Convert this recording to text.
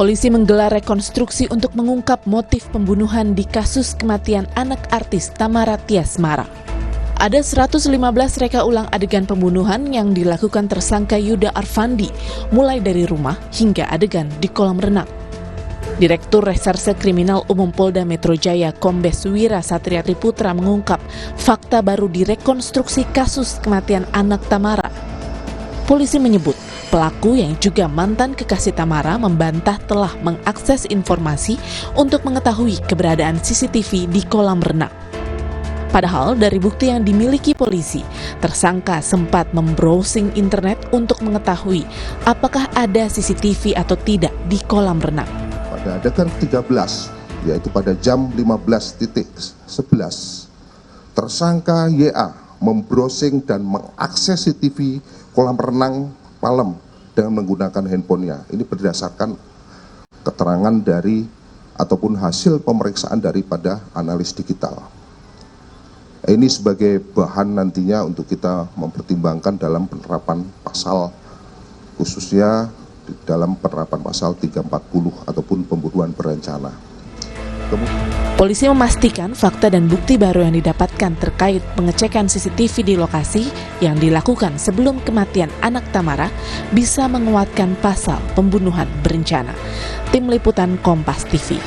Polisi menggelar rekonstruksi untuk mengungkap motif pembunuhan di kasus kematian anak artis Tamara Tiasmara. Ada 115 reka ulang adegan pembunuhan yang dilakukan tersangka Yuda Arfandi, mulai dari rumah hingga adegan di kolam renang. Direktur Reserse Kriminal Umum Polda Metro Jaya Kombes Wira Satriati Putra mengungkap fakta baru di rekonstruksi kasus kematian anak Tamara. Polisi menyebut pelaku yang juga mantan kekasih Tamara membantah telah mengakses informasi untuk mengetahui keberadaan CCTV di kolam renang. Padahal dari bukti yang dimiliki polisi, tersangka sempat membrowsing internet untuk mengetahui apakah ada CCTV atau tidak di kolam renang. Pada adegan 13, yaitu pada jam 15.11, tersangka YA membrowsing dan mengakses CCTV kolam renang Palem dengan menggunakan handphonenya. Ini berdasarkan keterangan dari ataupun hasil pemeriksaan daripada analis digital. Ini sebagai bahan nantinya untuk kita mempertimbangkan dalam penerapan pasal, khususnya di dalam penerapan pasal 340 ataupun pembunuhan berencana. Polisi memastikan fakta dan bukti baru yang didapatkan terkait pengecekan CCTV di lokasi yang dilakukan sebelum kematian anak Tamara bisa menguatkan pasal pembunuhan berencana. Tim Liputan Kompas TV.